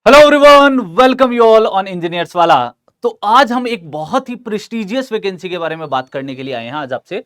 Hello everyone, welcome you all on engineers वाला। तो आज हम एक बहुत ही प्रेस्टिजियस वैकेंसी के बारे में बात करने के लिए आए हैं। आज आपसे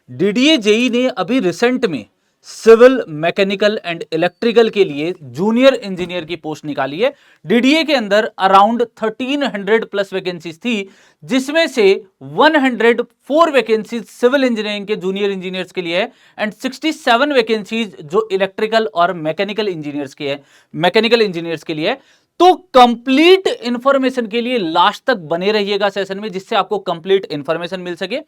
डीडीए जेई ने अभी रिसेंट में सिविल, मैकेनिकल एंड इलेक्ट्रिकल के लिए जूनियर इंजीनियर की पोस्ट निकाली है। डीडीए के अंदर अराउंड 1300 प्लस वैकेंसीज थी, जिसमें से 104 वैकेंसीज सिविल इंजीनियरिंग के जूनियर इंजीनियर्स के लिए है एंड 67 वैकेंसीज जो इलेक्ट्रिकल और मैकेनिकल इंजीनियर्स के है, मैकेनिकल इंजीनियर्स के लिए है। तो कंप्लीट इंफॉर्मेशन के लिए लास्ट तक बने रहिएगा सेशन में, जिससे आपको कंप्लीट इंफॉर्मेशन मिल सके,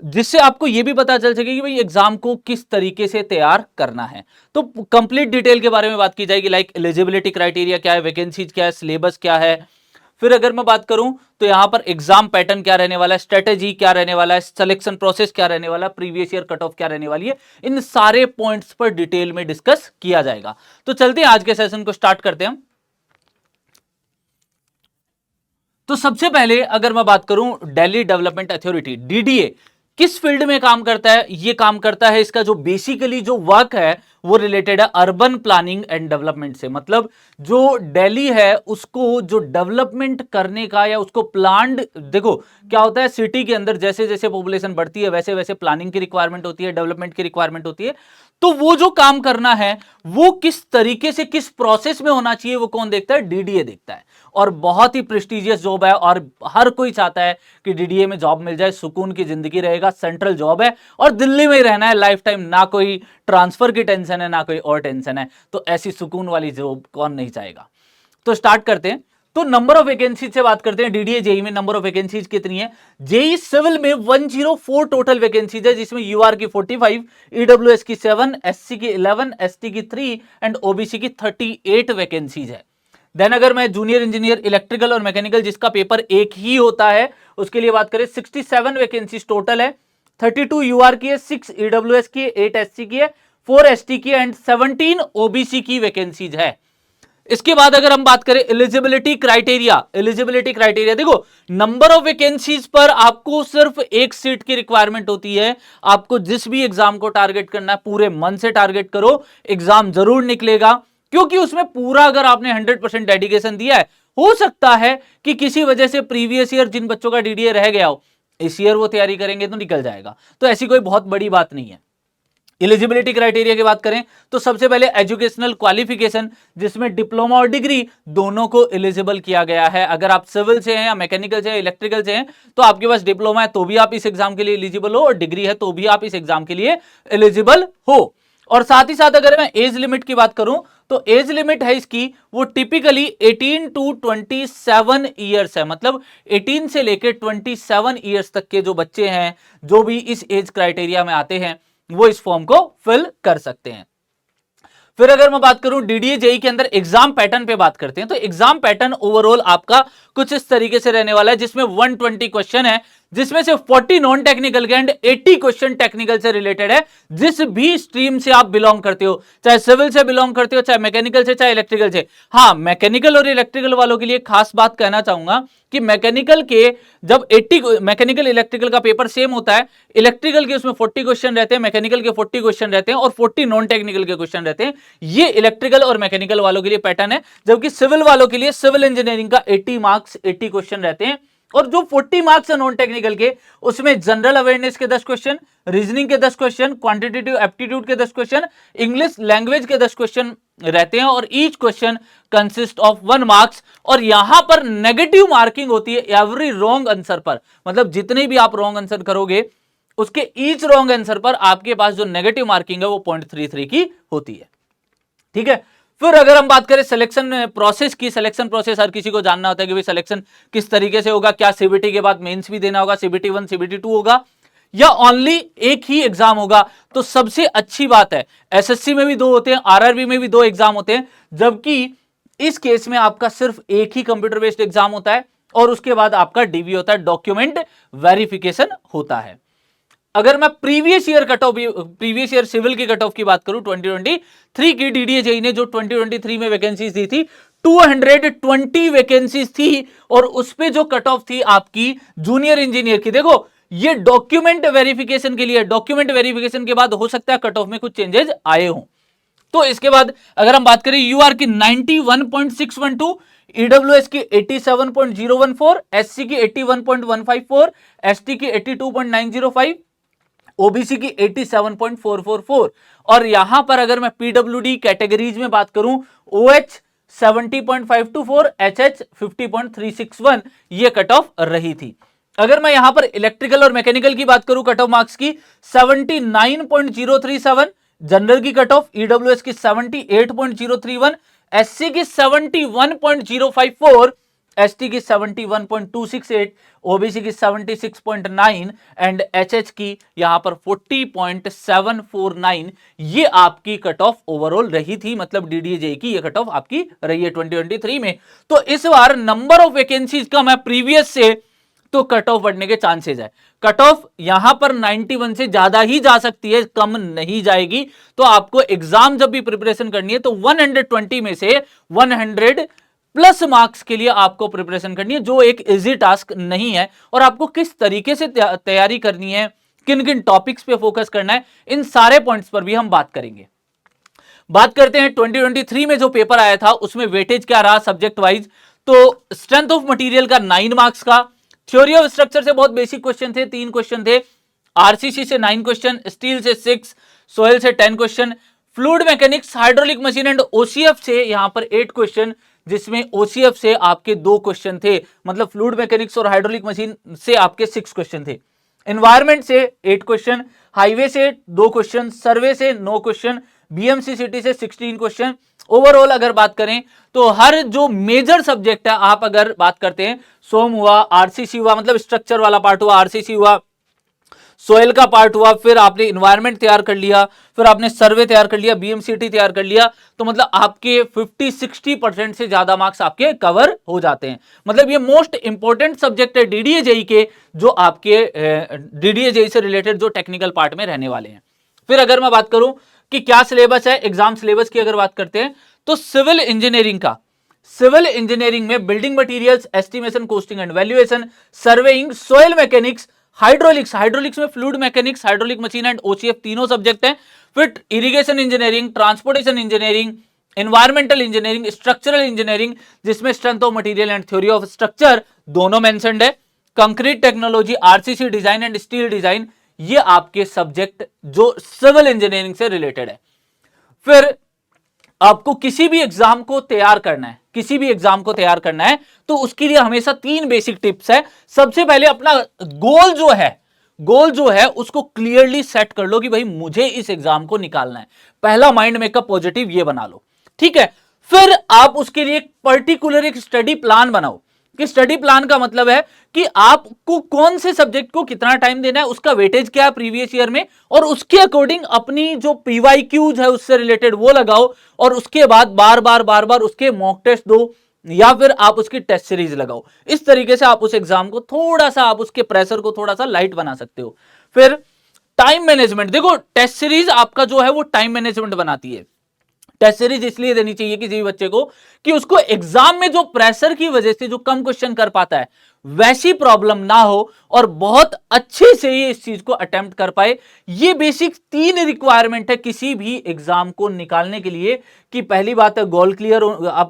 जिससे आपको यह भी पता चल सके कि भाई एग्जाम को किस तरीके से तैयार करना है। तो कंप्लीट डिटेल के बारे में बात की जाएगी, लाइक एलिजिबिलिटी क्राइटेरिया क्या है, वैकेंसीज क्या है, सिलेबस क्या है। फिर अगर मैं बात करूं तो यहां पर एग्जाम पैटर्न क्या रहने वाला है, स्ट्रेटेजी क्या रहने वाला है, सिलेक्शन प्रोसेस क्या रहने वाला है, प्रीवियस ईयर कट ऑफ क्या रहने वाली है, इन सारे पॉइंट्स पर डिटेल में डिस्कस किया जाएगा। तो चलते हैं आज के सेशन को स्टार्ट करते हैं। तो सबसे पहले अगर मैं बात करूं, दिल्ली डेवलपमेंट अथॉरिटी डीडीए किस फील्ड में काम करता है। ये काम करता है, इसका जो बेसिकली जो वर्क है वो रिलेटेड है अर्बन प्लानिंग एंड डेवलपमेंट से। मतलब जो दिल्ली है उसको जो डेवलपमेंट करने का या उसको प्लान्ड, देखो क्या होता है, सिटी के अंदर जैसे जैसे पॉपुलेशन बढ़ती है वैसे वैसे प्लानिंग की रिक्वायरमेंट होती है, डेवलपमेंट की रिक्वायरमेंट होती है। तो वो जो काम करना है वो किस तरीके से, किस प्रोसेस में होना चाहिए, वो कौन देखता है, डीडीए देखता है। और बहुत ही प्रेस्टिजियस जॉब है और हर कोई चाहता है कि डीडीए में जॉब मिल जाए, सुकून की जिंदगी रहेगा, सेंट्रल जॉब है और दिल्ली में ही रहना है लाइफ टाइम, ना कोई ट्रांसफर की टेंशन है ना कोई और टेंशन है। तो ऐसी सुकून वाली जॉब कौन नहीं चाहेगा। तो स्टार्ट करते हैं। तो नंबर ऑफ वैकेंसीज से बात करते हैं। डीडीए जेई में नंबर ऑफ वैकेंसीज कितनी है। जेई सिविल में 104 टोटल वैकेंसीज है, जिसमें यूआर की 45, ईडब्ल्यूएस की 7, एससी की 11, एसटी की 3 एंड ओबीसी की 38 वैकेंसीज है। देन अगर मैं जूनियर इंजीनियर इलेक्ट्रिकल और मैकेनिकल जिसका पेपर एक ही होता है उसके लिए बात करें, 67 वैकेंसीज टोटल है। 32 यूआर की है, 6 ईडब्ल्यूएस की है, 8 एससी की है, 4 एसटी की एंड 17 ओबीसी की वैकेंसीज है। इसके बाद अगर हम बात करें एलिजिबिलिटी क्राइटेरिया, एलिजिबिलिटी क्राइटेरिया देखो, नंबर ऑफ वैकेंसीज पर आपको सिर्फ एक सीट की रिक्वायरमेंट होती है। आपको जिस भी एग्जाम को टारगेट करना है पूरे मन से टारगेट करो, एग्जाम जरूर निकलेगा, क्योंकि उसमें पूरा अगर आपने 100% डेडिकेशन दिया है, हो सकता है कि किसी वजह से प्रीवियस ईयर जिन बच्चों का डीडीए रह गया हो, इस ईयर वो तैयारी करेंगे तो निकल जाएगा। तो ऐसी कोई बहुत बड़ी बात नहीं है। एलिजिबिलिटी क्राइटेरिया की बात करें तो सबसे पहले एजुकेशनल क्वालिफिकेशन, जिसमें डिप्लोमा और डिग्री दोनों को एलिजिबल किया गया है। अगर आप सिविल से हैं या मैकेनिकल से हैं, इलेक्ट्रिकल से हैं, तो आपके पास डिप्लोमा है तो भी आप इस एग्जाम के लिए एलिजिबल हो, और डिग्री है तो भी आप इस एग्जाम के लिए एलिजिबल हो। और साथ ही साथ अगर मैं एज लिमिट की बात करूं तो एज लिमिट है इसकी, वो टिपिकली 18 टू 27 ईयर्स है। मतलब 18 से लेकर 27 ईयर्स तक के जो बच्चे हैं, जो भी इस एज क्राइटेरिया में आते हैं, वो इस फॉर्म को फिल कर सकते हैं। फिर अगर मैं बात करूं डीडीए जेई के अंदर एग्जाम पैटर्न पे बात करते हैं, तो एग्जाम पैटर्न ओवरऑल आपका कुछ इस तरीके से रहने वाला है, जिसमें 120 क्वेश्चन है, जिसमें से 40 नॉन टेक्निकल के एंड 80 क्वेश्चन टेक्निकल से रिलेटेड है। जिस भी स्ट्रीम से आप बिलोंग करते हो, चाहे सिविल से बिलोंग करते हो, चाहे मैकेनिकल से, चाहे इलेक्ट्रिकल से। हाँ, मैकेनिकल और इलेक्ट्रिकल वालों के लिए खास बात कहना चाहूंगा कि मैकेनिकल के जब 80 मैकेनिकल इलेक्ट्रिकल का पेपर सेम होता है, इलेक्ट्रिकल के उसमें 40 क्वेश्चन रहते हैं, मैकेनिकल के 40 क्वेश्चन रहते हैं और 40 नॉन टेक्निकल के क्वेश्चन रहते हैं। ये इलेक्ट्रिकल और मैकेनिकल वालों के लिए पैटर्न है, जबकि सिविल वालों के लिए, सिविल इंजीनियरिंग का 80 मार्क्स 80 क्वेश्चन रहते हैं। और जो 40 मार्क्स है नॉन टेक्निकल के, उसमें जनरल अवेयरनेस के 10 क्वेश्चन, रीजनिंग के 10 क्वेश्चन, क्वांटिटेटिव एप्टीट्यूड के 10 क्वेश्चन, इंग्लिश लैंग्वेज के 10 क्वेश्चन रहते हैं, और each question consist of 1 marks. और यहां पर नेगेटिव मार्किंग होती है एवरी रॉन्ग आंसर पर। मतलब जितने भी आप रॉन्ग आंसर करोगे, उसके ईच रॉन्ग आंसर पर आपके पास जो नेगेटिव मार्किंग है वो 0.33 की होती है। ठीक है। फिर अगर हम बात करें सिलेक्शन प्रोसेस की, सिलेक्शन प्रोसेस हर किसी को जानना होता है कि भाई सिलेक्शन किस तरीके से होगा, क्या सीबीटी के बाद मेंस भी देना होगा, सीबीटी 1 सीबीटी 2 होगा, या ओनली एक ही एग्जाम होगा। तो सबसे अच्छी बात है, एसएससी में भी 2 होते हैं, आरआरबी में भी 2 एग्जाम होते हैं, जबकि इस केस में आपका सिर्फ एक ही कंप्यूटर बेस्ड एग्जाम होता है, और उसके बाद आपका डीवी होता है, डॉक्यूमेंट वेरिफिकेशन होता है। अगर मैं previous year cut off, previous year civil की कट ऑफ की बात करूं 2023 की, डीडीए जेई ने जो 2023 में वैकेंसीज दी थी 220 वैकेंसीज थी, और उस पे जो कट ऑफ थी आपकी जूनियर इंजीनियर की, देखो ये डॉक्यूमेंट वेरिफिकेशन के लिए, डॉक्यूमेंट वेरिफिकेशन के बाद हो सकता है कट ऑफ में कुछ चेंजेस आए हों। तो इसके बाद अगर हम बात करें यूआर की 91.612, ईडब्ल्यूएस की 87.014, एससी की 81.154, एसटी की 82.905, ओबीसी की 87.444। और यहां पर अगर मैं पीडब्ल्यूडी कैटेगरीज में बात करूं, ओएच 70.524, एचएच 50.361 ये कट ऑफ रही थी। अगर मैं यहां पर इलेक्ट्रिकल और मैकेनिकल की बात करूं, कट ऑफ मार्क्स की 79.037, जनरल की कट ऑफ ईडब्ल्यूएस की 78.031, एससी की 71.054, एसटी की 71.268, ओबीसी की 76.9 एंड एचएच की यहां पर 40.749। ये आपकी कट ऑफ ओवरऑल रही थी, मतलब डीडीए की ये कट ऑफ आपकी रही है 2023 में। तो इस बार नंबर ऑफ वैकेंसीज कम है प्रीवियस से, तो कट ऑफ बढ़ने के चांसेस है। कट ऑफ यहां पर 91 से ज्यादा ही जा सकती है, कम नहीं जाएगी। तो आपको एग्जाम जब भी प्रिपरेशन करनी है तो 120 में से 100 प्लस मार्क्स के लिए आपको प्रिपरेशन करनी है, जो एक इजी टास्क नहीं है। और आपको किस तरीके से तैयारी करनी है, किन किन टॉपिक्स पे फोकस करना है, इन सारे पॉइंट्स पर भी हम बात करेंगे। बात करते हैं 2023 में जो पेपर आया था उसमें वेटेज क्या रहा सब्जेक्ट वाइज। तो स्ट्रेंथ ऑफ मटेरियल का 9 मार्क्स का, थ्योरी ऑफ स्ट्रक्चर से बहुत बेसिक क्वेश्चन थे, 3 क्वेश्चन थे, आरसीसी से 9 क्वेश्चन, स्टील से 6, सोयल से 10 question, fluid mechanics, hydraulic machine and OCF से यहां पर 8 क्वेश्चन, जिसमें ओसीएफ से आपके 2 क्वेश्चन थे, मतलब फ्लूइड मैकेनिक्स और हाइड्रोलिक मशीन से आपके 6 क्वेश्चन थे। एनवायरमेंट से 8 क्वेश्चन, हाईवे से 2 क्वेश्चन, सर्वे से 9 क्वेश्चन, बीएमसी सिटी से 16 क्वेश्चन। ओवरऑल अगर बात करें तो हर जो मेजर सब्जेक्ट है, आप अगर बात करते हैं, सोम हुआ, आरसीसी हुआ, मतलब स्ट्रक्चर वाला पार्ट हुआ, आरसीसी हुआ, सोयल का पार्ट हुआ, फिर आपने इन्वायरमेंट तैयार कर लिया, फिर आपने सर्वे तैयार कर लिया, बीएमसीटी तैयार कर लिया, तो मतलब आपके 50-60% से ज्यादा मार्क्स आपके कवर हो जाते हैं। मतलब ये मोस्ट इंपॉर्टेंट सब्जेक्ट है डीडीए जेई के, जो आपके डीडीए जेई से रिलेटेड जो टेक्निकल पार्ट में रहने वाले हैं। फिर अगर मैं बात करूं कि क्या सिलेबस है, एग्जाम सिलेबस की अगर बात करते हैं तो सिविल इंजीनियरिंग में building materials, estimation, costing and valuation, surveying, soil mechanics, hydraulics में fluid mechanics, hydraulic machine and OCF तीनों सब्जेक्ट हैं। फिर irrigation engineering, transportation engineering, environmental engineering, structural engineering, जिसमें strength of material and theory of structure दोनों mentioned है, concrete technology, RCC design and steel design, ये आपके subject जो civil engineering से रिलेटेड है। फिर आपको किसी भी एग्जाम को तैयार करना है, तो उसके लिए हमेशा 3 बेसिक टिप्स है। सबसे पहले अपना गोल जो है उसको क्लियरली सेट कर लो कि भाई मुझे इस एग्जाम को निकालना है। पहला माइंड मेकअप पॉजिटिव ये बना लो, ठीक है। फिर आप उसके लिए पर्टिकुलर एक स्टडी प्लान बनाओ, कि स्टडी प्लान का मतलब है कि आपको कौन से सब्जेक्ट को कितना टाइम देना है, उसका वेटेज क्या है प्रीवियस ईयर में, और उसके अकॉर्डिंग अपनी जो पीवाईक्यूज है उससे रिलेटेड वो लगाओ, और उसके बाद बार बार उसके मॉक टेस्ट दो, या फिर आप उसकी टेस्ट सीरीज लगाओ। इस तरीके से आप उस एग्जाम को थोड़ा सा, आप उसके प्रेशर को थोड़ा सा लाइट बना सकते हो। फिर टाइम मैनेजमेंट, देखो टेस्ट सीरीज आपका जो है वो टाइम मैनेजमेंट बनाती है। टेस्ट सीरीज इसलिए देनी चाहिए किसी भी बच्चे को कि उसको एग्जाम में जो प्रेशर की वजह से जो कम क्वेश्चन कर पाता है वैसी प्रॉब्लम ना हो, और बहुत अच्छे से ये इस चीज को अटेम्प्ट कर पाए। ये बेसिक 3 रिक्वायरमेंट है किसी भी एग्जाम को निकालने के लिए, कि पहली बात है गोल क्लियर,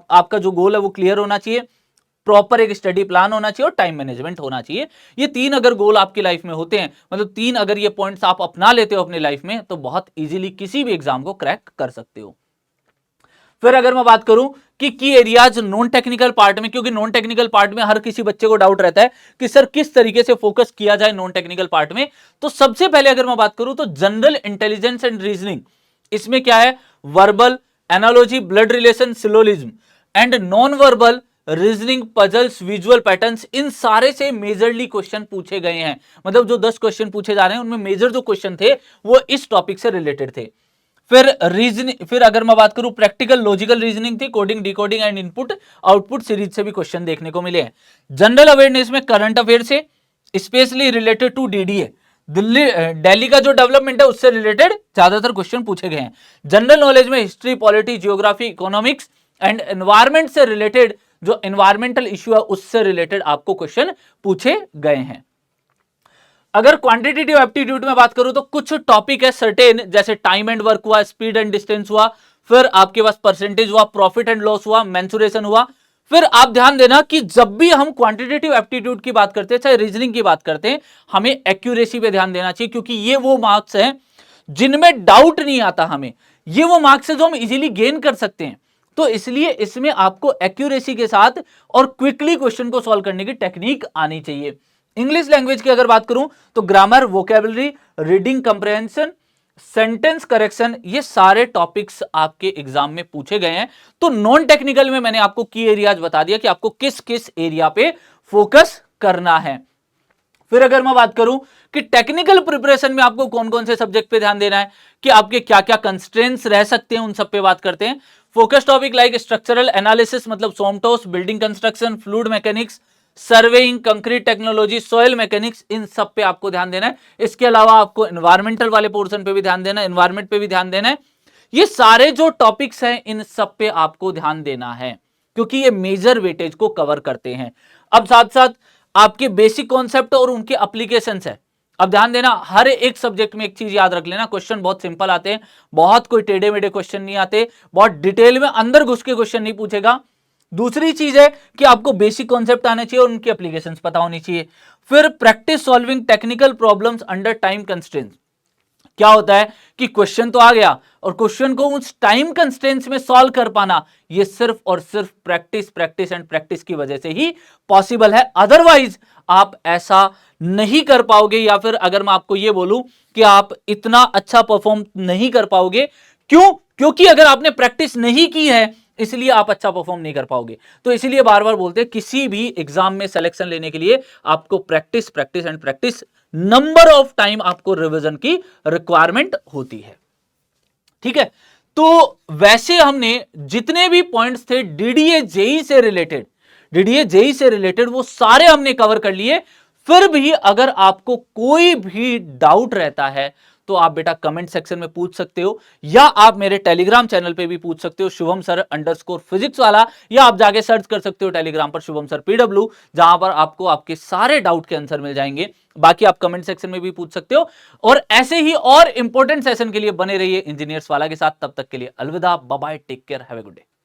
आपका जो गोल है वो क्लियर होना चाहिए, प्रॉपर एक स्टडी प्लान होना चाहिए और टाइम मैनेजमेंट होना चाहिए। ये 3 अगर गोल आपकी लाइफ में होते हैं, मतलब 3 अगर ये पॉइंट्स आप अपना लेते हो अपनी लाइफ में, तो बहुत इजीली किसी भी एग्जाम को क्रैक कर सकते हो। फिर अगर मैं बात करूं कि की एरियाज नॉन टेक्निकल पार्ट में, क्योंकि नॉन टेक्निकल पार्ट में हर किसी बच्चे को डाउट रहता है कि सर किस तरीके से फोकस किया जाए नॉन टेक्निकल पार्ट में, तो सबसे पहले अगर मैं बात करूं तो जनरल इंटेलिजेंस एंड रीजनिंग, इसमें क्या है, verbal, analogy, blood relation, syllogism and non verbal, reasoning, puzzles, visual patterns, इन सारे से मेजरली क्वेश्चन पूछे गए हैं। मतलब जो 10 क्वेश्चन पूछे जा रहे हैं उनमें मेजर जो क्वेश्चन थे वो इस टॉपिक से रिलेटेड थे। फिर अगर मैं बात करूं प्रैक्टिकल लॉजिकल रीजनिंग थी, coding, decoding and input output series से भी क्वेश्चन देखने को मिले हैं। जनरल अवेयरनेस में करंट अफेयर से, specially related to DDA, Delhi का जो डेवलपमेंट है उससे रिलेटेड ज्यादातर क्वेश्चन पूछे गए हैं। जनरल नॉलेज में history, polity, geography, economics and environment से रिलेटेड जो एनवायरमेंटल इश्यू है उससे रिलेटेड आपको क्वेश्चन पूछे गए हैं। अगर क्वांटिटेटिव एप्टीट्यूड में बात करूं तो कुछ टॉपिक है सर्टेन, जैसे टाइम एंड वर्क हुआ, स्पीड एंड डिस्टेंस हुआ, फिर आपके पास परसेंटेज हुआ, प्रॉफिट एंड लॉस हुआ, मेंसुरेशन हुआ। फिर आप ध्यान देना कि जब भी हम क्वांटिटेटिव एप्टीट्यूड की बात करते हैं, चाहे रीजनिंग की बात करते हैं, हमें एक्यूरेसी पे ध्यान देना चाहिए, क्योंकि ये वो मार्क्स हैं जिनमें डाउट नहीं आता हमें। ये वो मार्क्स है जो हम इजीली गेन कर सकते हैं। तो इसलिए इसमें आपको एक्यूरेसी के साथ और क्विकली क्वेश्चन को सॉल्व करने की टेक्निक आनी चाहिए। इंग्लिश लैंग्वेज की अगर बात करूं तो grammar, vocabulary, reading comprehension, sentence correction, ये सारे टॉपिक्स आपके एग्जाम में पूछे गए हैं। तो नॉन टेक्निकल में मैंने आपको की एरियाज बता दिया कि आपको किस किस एरिया पे फोकस करना है। फिर अगर मैं बात करूं कि टेक्निकल प्रिपरेशन में आपको कौन कौन से सब्जेक्ट पे ध्यान देना है, कि आपके क्या क्या कंस्ट्रेंट्स रह सकते हैं, उन सब पे बात करते हैं। Focus topic like structural analysis मतलब सोमटोस, building construction, fluid mechanics, surveying, concrete technology, soil mechanics, इन सब पे आपको ध्यान देना है। इसके अलावा आपको एनवायरमेंटल वाले पोर्शन पे भी ध्यान देना है, एनवायरमेंट पे भी ध्यान देना है। ये सारे जो टॉपिक्स हैं इन सब पे आपको ध्यान देना है, क्योंकि ये मेजर वेटेज को कवर करते हैं। अब साथ साथ आपके बेसिक कॉन्सेप्ट और उनके एप्लीकेशंस है। अब ध्यान देना, हर एक सब्जेक्ट में एक चीज याद रख लेना, क्वेश्चन बहुत सिंपल आते हैं, बहुत कोई टेढ़े मेढ़े क्वेश्चन नहीं आते, बहुत डिटेल में अंदर घुस के क्वेश्चन नहीं पूछेगा। दूसरी चीज है कि आपको बेसिक कॉन्सेप्ट आने चाहिए और उनकी एप्लीकेशंस पता होनी चाहिए। फिर practice solving technical problems under time constraints. क्या होता है कि क्वेश्चन तो आ गया और क्वेश्चन को उस टाइम कंस्ट्रेंट्स में सॉल्व कर पाना, ये सिर्फ और सिर्फ प्रैक्टिस प्रैक्टिस एंड प्रैक्टिस की वजह से ही पॉसिबल है। अदरवाइज आप ऐसा नहीं कर पाओगे, या फिर अगर मैं आपको ये बोलूं कि आप इतना अच्छा परफॉर्म नहीं कर पाओगे। क्यों? क्योंकि अगर आपने प्रैक्टिस नहीं की है इसलिए आप अच्छा परफॉर्म नहीं कर पाओगे। तो इसलिए बार बार बोलते हैं किसी भी एग्जाम में सिलेक्शन लेने के लिए आपको practice practice and practice, number of time आपको रिवीजन की रिक्वायरमेंट होती है। ठीक है, तो वैसे हमने जितने भी पॉइंट्स थे डीडीए जेई से रिलेटेड वो सारे हमने कवर कर लिए। फिर भी अगर आपको कोई भी डाउट रहता है तो आप बेटा कमेंट सेक्शन में पूछ सकते हो, या आप मेरे टेलीग्राम चैनल पे भी पूछ सकते हो, शुभम सर _फिजिक्स वाला, या आप जाके सर्च कर सकते हो टेलीग्राम पर शुभम सर PW, जहां पर आपको आपके सारे डाउट के आंसर मिल जाएंगे। बाकी आप कमेंट सेक्शन में भी पूछ सकते हो, और ऐसे ही और इंपॉर्टेंट सेशन के लिए बने रहिए इंजीनियर्स वाला के साथ। तब तक के लिए अलविदा, bye bye, take care, have a good day.